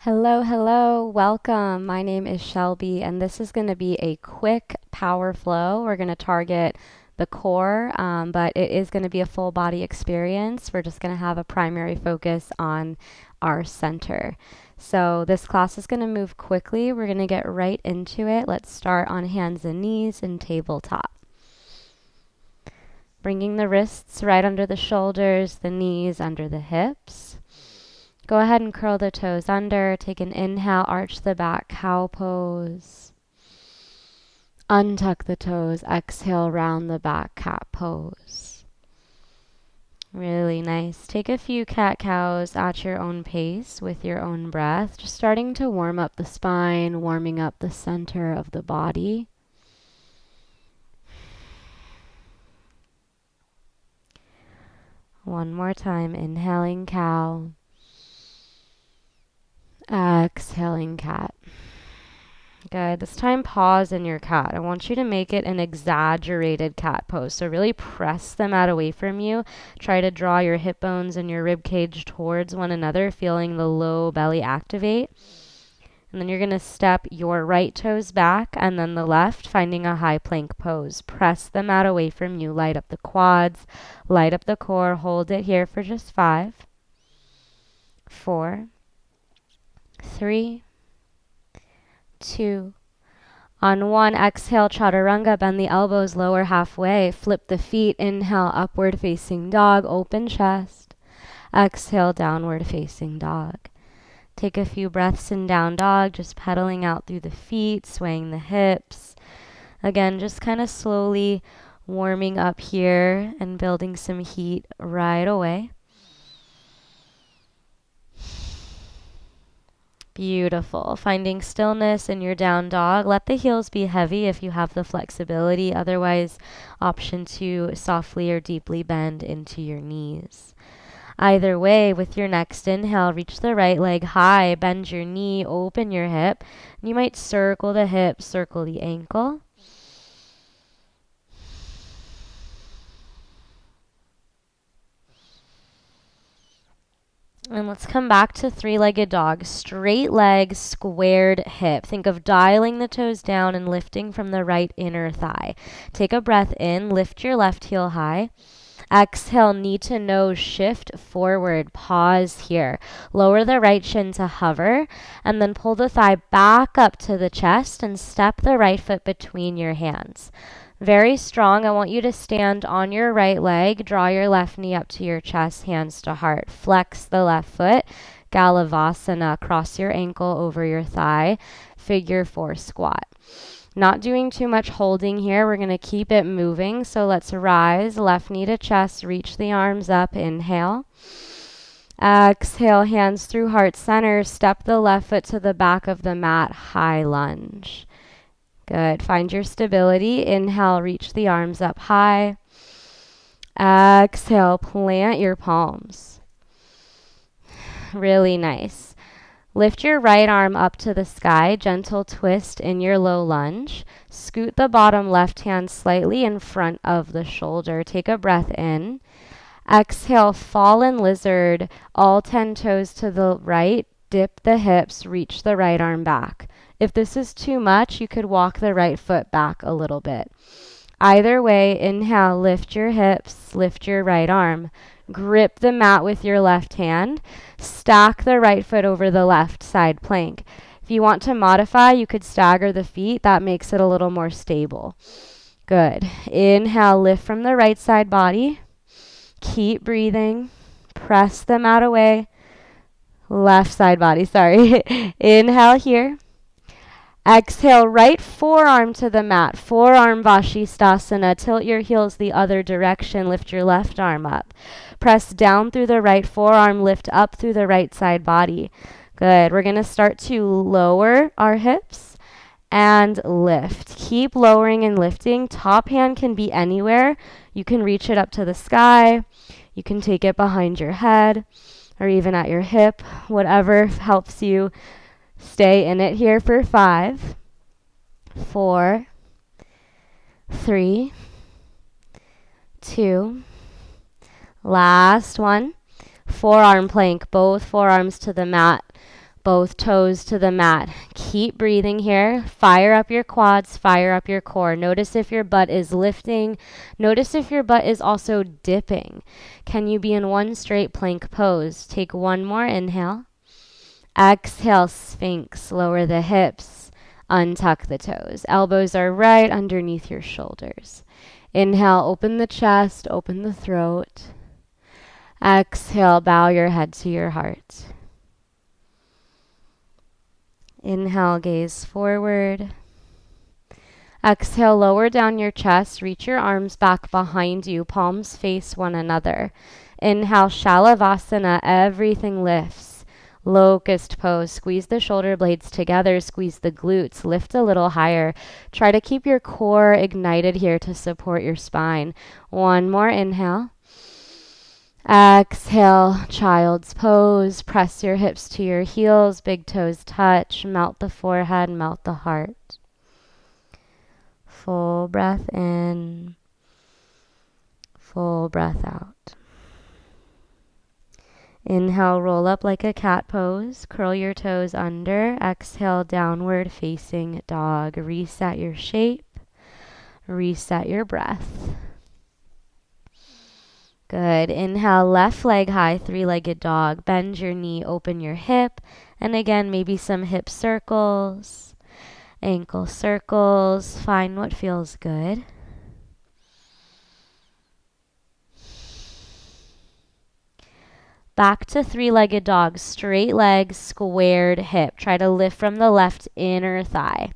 Hello, hello, welcome. My name is Shelby, and this is going to be a quick power flow. We're going to target the core, but it is going to be a full body experience. We're just going to have a primary focus on our center. So this class is going to move quickly. We're going to get right into it. Let's start on hands and knees and tabletop. Bringing the wrists right under the shoulders, the knees under the hips. Go ahead and curl the toes under. Take an inhale, arch the back, cow pose. Untuck the toes, exhale, round the back, cat pose. Really nice. Take a few cat-cows at your own pace with your own breath, just starting to warm up the spine, warming up the center of the body. One more time, inhaling cow. Exhaling cat. Good. This time pause in your cat. I want you to make it an exaggerated cat pose. So really press the mat away from you. Try to draw your hip bones and your rib cage towards one another, feeling the low belly activate. And then you're going to step your right toes back and then the left, finding a high plank pose. Press the mat away from you. Light up the quads, light up the core. Hold it here for just 5, 4, 3, 2. On 1, exhale, chaturanga, bend the elbows lower halfway. Flip the feet, inhale, upward facing dog, open chest. Exhale, downward facing dog. Take a few breaths in down dog, just pedaling out through the feet, swaying the hips. Again, just kind of slowly warming up here and building some heat right away. Beautiful. Finding stillness in your down dog. Let the heels be heavy if you have the flexibility. Otherwise, option 2, softly or deeply bend into your knees. Either way, with your next inhale, reach the right leg high, bend your knee, open your hip. You might circle the hip, circle the ankle. And let's come back to three-legged dog. Straight leg, squared hip. Think of dialing the toes down and lifting from the right inner thigh. Take a breath in, lift your left heel high. Exhale, knee to nose, shift forward, pause here. Lower the right shin to hover, and then pull the thigh back up to the chest and step the right foot between your hands. Very strong. I want you to stand on your right leg, draw your left knee up to your chest, hands to heart. Flex the left foot, Galavasana, cross your ankle over your thigh, figure 4 squat. Not doing too much holding here. We're going to keep it moving. So let's rise, left knee to chest, reach the arms up, inhale. Exhale, hands through heart center, step the left foot to the back of the mat, high lunge. Good. Find your stability. Inhale, reach the arms up high. Exhale, plant your palms. Really nice. Lift your right arm up to the sky, gentle twist in your low lunge. Scoot the bottom left hand slightly in front of the shoulder. Take a breath in. Exhale, fallen lizard, all 10 toes to the right. Dip the hips, reach the right arm back. If this is too much, you could walk the right foot back a little bit. Either way, inhale, lift your hips, lift your right arm. Grip the mat with your left hand. Stack the right foot over the left side plank. If you want to modify, you could stagger the feet. That makes it a little more stable. Good. Inhale, lift from the right side body. Keep breathing. Press the mat away. Left side body, sorry. Inhale here. Exhale, right forearm to the mat. Forearm Vashisthasana. Tilt your heels the other direction. Lift your left arm up. Press down through the right forearm. Lift up through the right side body. Good. We're going to start to lower our hips and lift. Keep lowering and lifting. Top hand can be anywhere. You can reach it up to the sky. You can take it behind your head or even at your hip. Whatever helps you. Stay in it here for 5, 4, 3, 2. Last one. Forearm plank, both forearms to the mat. Both toes to the mat. Keep breathing here. Fire up your quads, fire up your core. Notice if your butt is lifting. Notice if your butt is also dipping. Can you be in one straight plank pose? Take one more inhale. Exhale, Sphinx. Lower the hips. Untuck the toes. Elbows are right underneath your shoulders. Inhale, open the chest, open the throat. Exhale, bow your head to your heart. Inhale, gaze forward. Exhale, lower down your chest. Reach your arms back behind you. Palms face one another. Inhale, Shalavasana. Everything lifts. Locust pose. Squeeze the shoulder blades together. Squeeze the glutes. Lift a little higher. Try to keep your core ignited here to support your spine. One more inhale. Exhale, child's pose. Press your hips to your heels. Big toes touch. Melt the forehead, melt the heart. Full breath in. Full breath out. Inhale, roll up like a cat pose. Curl your toes under. Exhale, downward facing dog. Reset your shape. Reset your breath. Good. Inhale, left leg high, three-legged dog. Bend your knee, open your hip. And again, maybe some hip circles, ankle circles. Find what feels good. Back to three-legged dog. Straight leg, squared hip. Try to lift from the left inner thigh.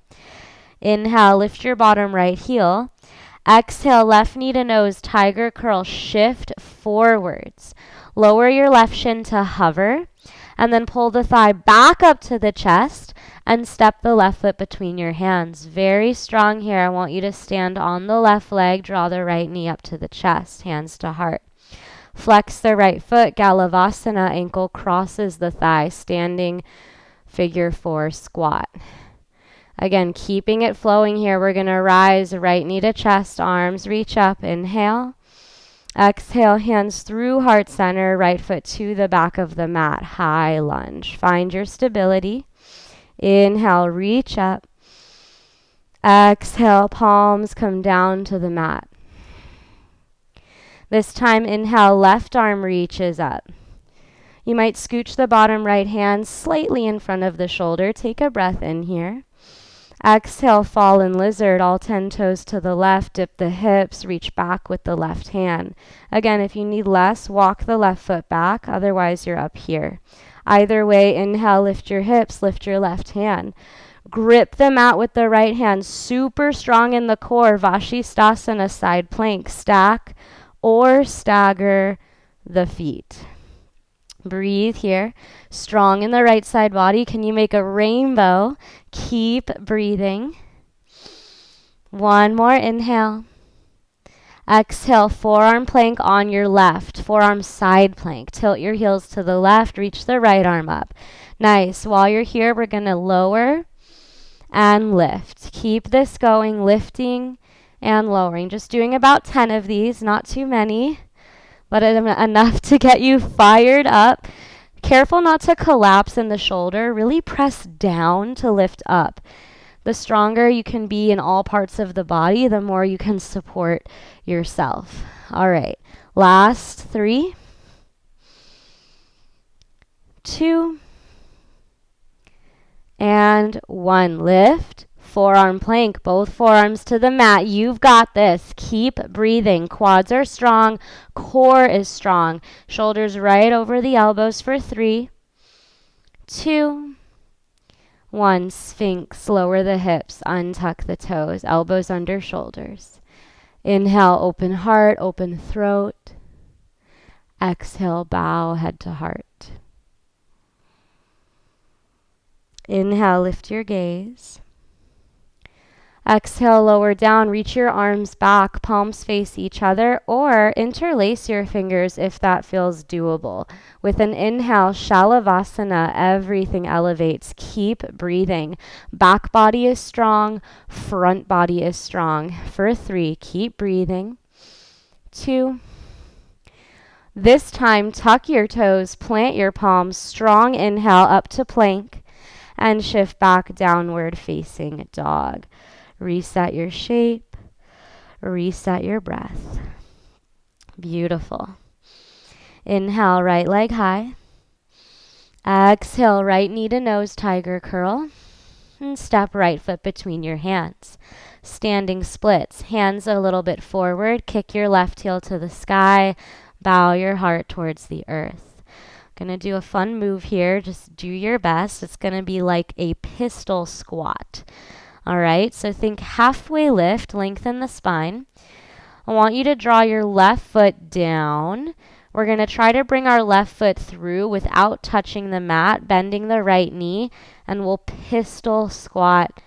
Inhale, lift your bottom right heel. Exhale, left knee to nose, tiger curl, shift forwards. Lower your left shin to hover, and then pull the thigh back up to the chest and step the left foot between your hands. Very strong here. I want you to stand on the left leg, draw the right knee up to the chest, hands to heart. Flex the right foot, Galavasana, ankle crosses the thigh, standing figure 4 squat. Again, keeping it flowing here. We're going to rise, right knee to chest, arms reach up. Inhale. Exhale, hands through heart center, right foot to the back of the mat. High lunge. Find your stability. Inhale, reach up. Exhale, palms come down to the mat. This time, inhale, left arm reaches up. You might scooch the bottom right hand slightly in front of the shoulder. Take a breath in here. Exhale, fallen lizard, all 10 toes to the left. Dip the hips, reach back with the left hand. Again, if you need less, walk the left foot back. Otherwise, you're up here. Either way, inhale, lift your hips, lift your left hand. Grip the mat with the right hand, super strong in the core. Vashisthasana, side plank. Stack or stagger the feet. Breathe here. Strong in the right side body. Can you make a rainbow? Keep breathing. One more inhale. Exhale, forearm plank on your left. Forearm side plank. Tilt your heels to the left. Reach the right arm up. Nice. While you're here, we're going to lower and lift. Keep this going, lifting and lowering. Just doing about 10 of these, not too many, but enough to get you fired up. Careful not to collapse in the shoulder. Really press down to lift up. The stronger you can be in all parts of the body, the more you can support yourself. All right. Last 3, 2, and 1. Lift. Forearm plank, both forearms to the mat. You've got this. Keep breathing. Quads are strong. Core is strong. Shoulders right over the elbows for 3, 2, 1. Sphinx. Lower the hips. Untuck the toes. Elbows under shoulders. Inhale, open heart, open throat. Exhale, bow head to heart. Inhale, lift your gaze. Exhale, lower down, reach your arms back, palms face each other, or interlace your fingers if that feels doable. With an inhale, Shalavasana, everything elevates. Keep breathing. Back body is strong, front body is strong. For 3, keep breathing. 2, This time, tuck your toes, plant your palms, strong inhale up to plank, and shift back downward facing dog. Reset your shape, reset your breath. Beautiful. Inhale, right leg high. Exhale, right knee to nose, tiger curl. And step right foot between your hands. Standing splits, hands a little bit forward. Kick your left heel to the sky. Bow your heart towards the earth. Gonna do a fun move here. Just do your best. It's gonna be like a pistol squat. All right, so think halfway lift, lengthen the spine. I want you to draw your left foot down. We're going to try to bring our left foot through without touching the mat, bending the right knee, and we'll pistol squat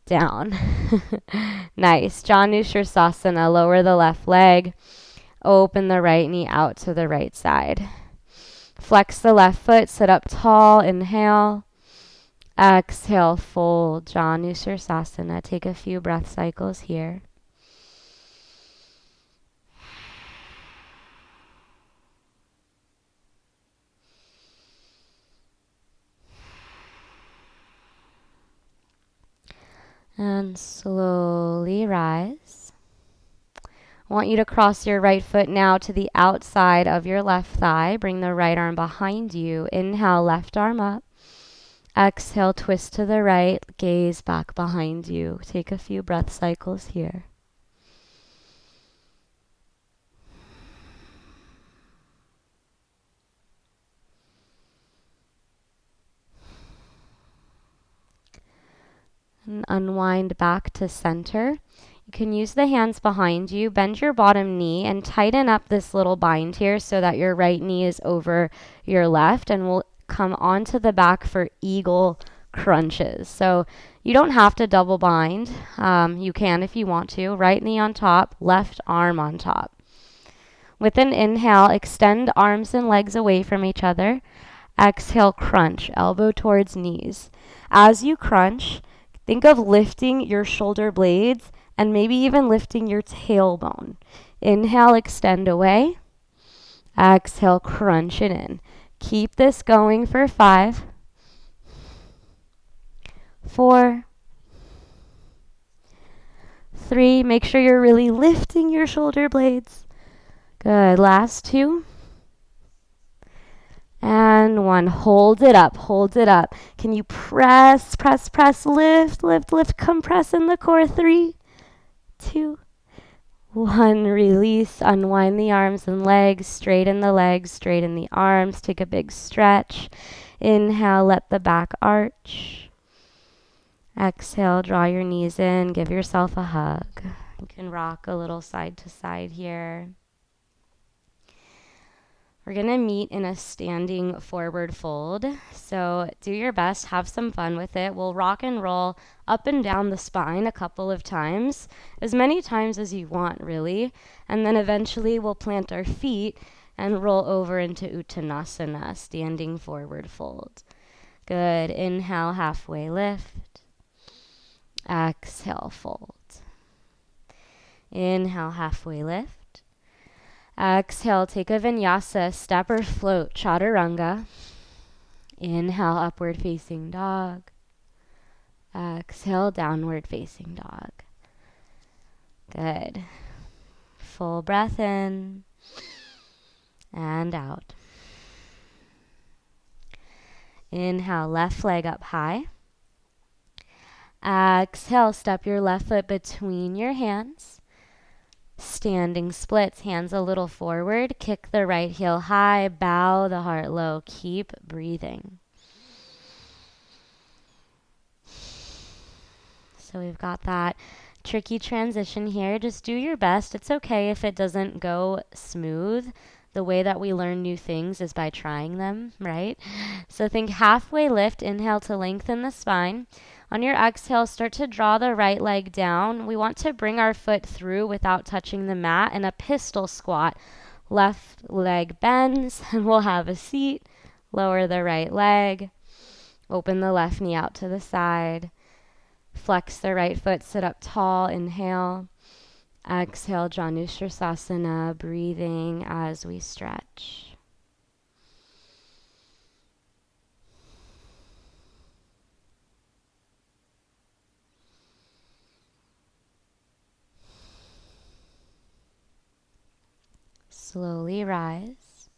down. Nice. Janushirasana, lower the left leg, open the right knee out to the right side. Flex the left foot, sit up tall, inhale. Exhale, fold, Janushirasana. Take a few breath cycles here. And slowly rise. I want you to cross your right foot now to the outside of your left thigh. Bring the right arm behind you. Inhale, left arm up. Exhale, twist to the right. Gaze back behind you. Take a few breath cycles here. And unwind back to center. You can use the hands behind you. Bend your bottom knee and tighten up this little bind here so that your right knee is over your left, and we'll come onto the back for eagle crunches. So you don't have to double bind. You can if you want to. Right knee on top, left arm on top. With an inhale, extend arms and legs away from each other. Exhale, crunch, elbow towards knees. As you crunch, think of lifting your shoulder blades and maybe even lifting your tailbone. Inhale, extend away. Exhale, crunch it in. Keep this going for 5, 4, 3. Make sure you're really lifting your shoulder blades. Good. Last 2. And 1. Hold it up. Hold it up. Can you press, press, press, lift, lift, lift, compress in the core. 3, 2, 1. Release. Unwind the arms and legs. Straighten the legs. Straighten the arms. Take a big stretch. Inhale. Let the back arch. Exhale. Draw your knees in. Give yourself a hug. You can rock a little side to side here. We're going to meet in a standing forward fold. So do your best, have some fun with it. We'll rock and roll up and down the spine a couple of times, as many times as you want, really. And then eventually we'll plant our feet and roll over into Uttanasana, standing forward fold. Good. Inhale, halfway lift. Exhale, fold. Inhale, halfway lift. Exhale, take a vinyasa, step or float, chaturanga. Inhale, upward facing dog. Exhale, downward facing dog. Good. Full breath in and out. Inhale, left leg up high. Exhale, step your left foot between your hands. Standing splits, hands a little forward. Kick the right heel high. Bow the heart low. Keep breathing. So we've got that tricky transition here. Just do your best. It's okay if it doesn't go smooth. The way that we learn new things is by trying them, right? So think halfway lift. Inhale to lengthen the spine. On your exhale, start to draw the right leg down. We want to bring our foot through without touching the mat in a pistol squat. Left leg bends, and we'll have a seat. Lower the right leg. Open the left knee out to the side. Flex the right foot, sit up tall. Inhale. Exhale, Janushirasana, breathing as we stretch. Slowly rise.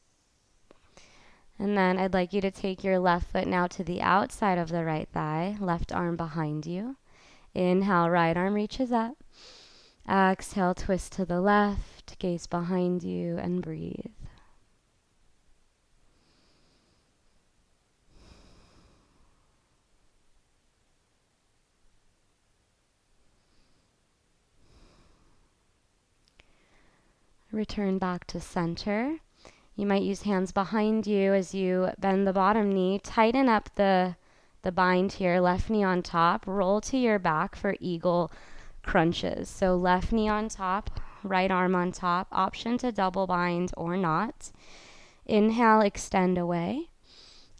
And then I'd like you to take your left foot now to the outside of the right thigh, left arm behind you. Inhale, right arm reaches up. Exhale, twist to the left, gaze behind you, and breathe. Return back to center. You might use hands behind you as you bend the bottom knee. Tighten up the bind here, left knee on top. Roll to your back for eagle crunches. So left knee on top, right arm on top. Option to double bind or not. Inhale, extend away.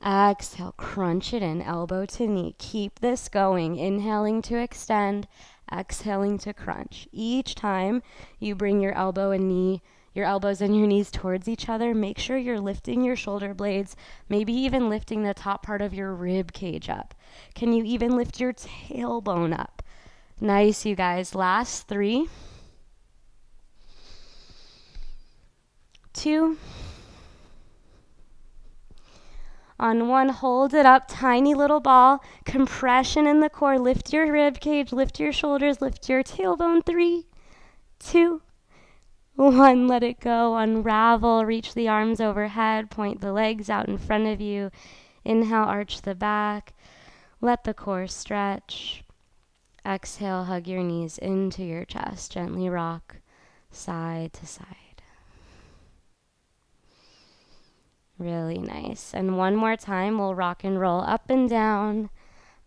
Exhale, crunch it in, elbow to knee. Keep this going. Inhaling to extend, exhaling to crunch. Each time you bring your elbows and your knees towards each other, make sure you're lifting your shoulder blades, maybe even lifting the top part of your rib cage up. Can you even lift your tailbone up? Nice, you guys. Last 3, 2, on 1, hold it up, tiny little ball, compression in the core, lift your rib cage, lift your shoulders, lift your tailbone. 3, 2, 1, let it go, unravel, reach the arms overhead, point the legs out in front of you. Inhale, arch the back, let the core stretch. Exhale, hug your knees into your chest, gently rock side to side. Really nice. And one more time, we'll rock and roll up and down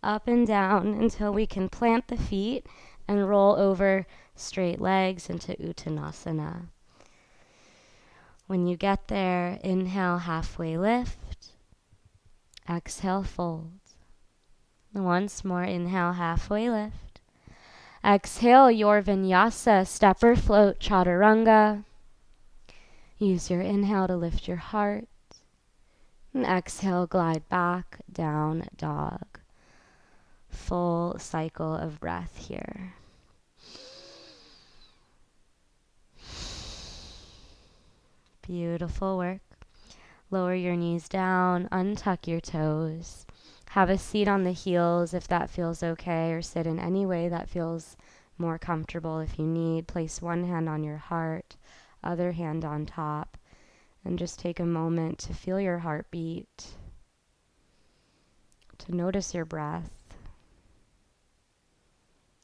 until we can plant the feet and roll over straight legs into Uttanasana. When you get there, inhale, halfway lift. Exhale, fold. Once more, inhale, halfway lift. Exhale, your vinyasa, step or float, chaturanga. Use your inhale to lift your heart. And exhale, glide back, down dog. Full cycle of breath here. Beautiful work. Lower your knees down, untuck your toes. Have a seat on the heels if that feels okay, or sit in any way that feels more comfortable if you need. Place one hand on your heart, other hand on top, and just take a moment to feel your heartbeat, to notice your breath,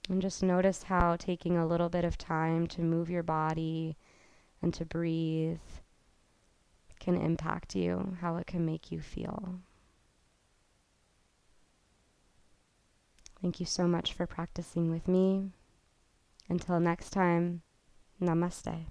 and just notice how taking a little bit of time to move your body and to breathe can impact you, how it can make you feel. Thank you so much for practicing with me. Until next time, namaste.